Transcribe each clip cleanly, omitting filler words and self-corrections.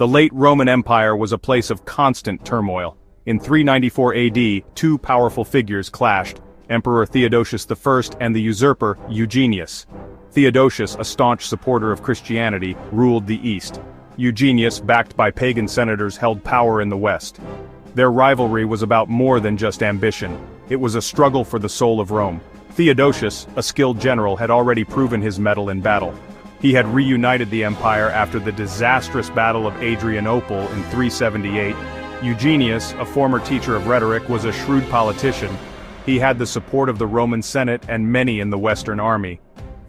The late Roman Empire was a place of constant turmoil. In 394 AD, two powerful figures clashed, Emperor Theodosius I and the usurper Eugenius. Theodosius, a staunch supporter of Christianity, ruled the East. Eugenius, backed by pagan senators, held power in the West. Their rivalry was about more than just ambition. It was a struggle for the soul of Rome. Theodosius, a skilled general, had already proven his mettle in battle. He had reunited the empire after the disastrous Battle of Adrianople in 378. Eugenius, a former teacher of rhetoric, was a shrewd politician. He had the support of the Roman Senate and many in the Western army.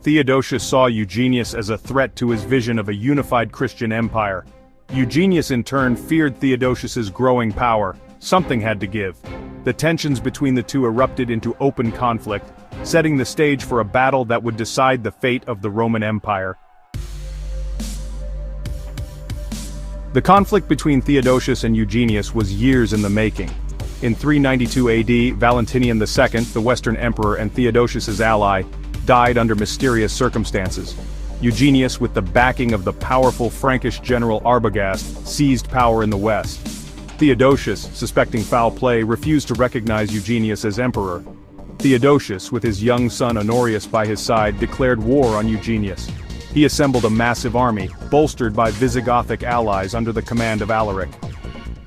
Theodosius saw Eugenius as a threat to his vision of a unified Christian empire. Eugenius in turn feared Theodosius's growing power. Something had to give. The tensions between the two erupted into open conflict, setting the stage for a battle that would decide the fate of the Roman Empire. The conflict between Theodosius and Eugenius was years in the making. In 392 AD, Valentinian II, the Western Emperor and Theodosius's ally, died under mysterious circumstances. Eugenius, with the backing of the powerful Frankish general Arbogast, seized power in the West. Theodosius, suspecting foul play, refused to recognize Eugenius as emperor. Theodosius, with his young son Honorius by his side, declared war on Eugenius. He assembled a massive army, bolstered by Visigothic allies under the command of Alaric.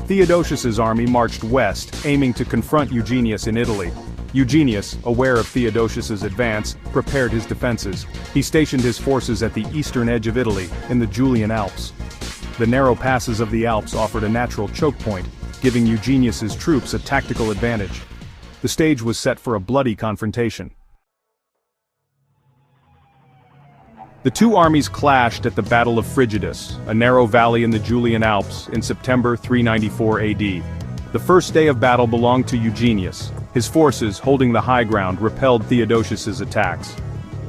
Theodosius's army marched west, aiming to confront Eugenius in Italy. Eugenius, aware of Theodosius's advance, prepared his defenses. He stationed his forces at the eastern edge of Italy, in the Julian Alps. The narrow passes of the Alps offered a natural choke point, giving Eugenius's troops a tactical advantage. The stage was set for a bloody confrontation. The two armies clashed at the Battle of Frigidus, a narrow valley in the Julian Alps, in September 394 AD. The first day of battle belonged to Eugenius. His forces, holding the high ground, repelled Theodosius's attacks.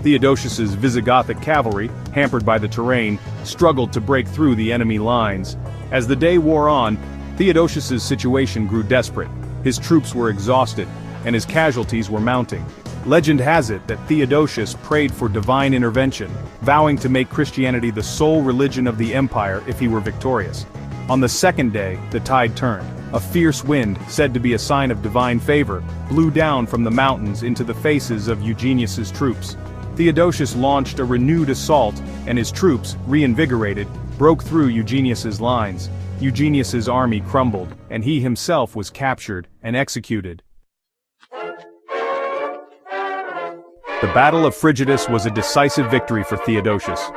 Theodosius's Visigothic cavalry, hampered by the terrain, struggled to break through the enemy lines. As the day wore on, Theodosius's situation grew desperate. His troops were exhausted, and his casualties were mounting. Legend has it that Theodosius prayed for divine intervention, vowing to make Christianity the sole religion of the empire if he were victorious. On the second day, the tide turned. A fierce wind, said to be a sign of divine favor, blew down from the mountains into the faces of Eugenius's troops. Theodosius launched a renewed assault, and his troops, reinvigorated, broke through Eugenius's lines. Eugenius's army crumbled, and he himself was captured and executed. The Battle of Frigidus was a decisive victory for Theodosius.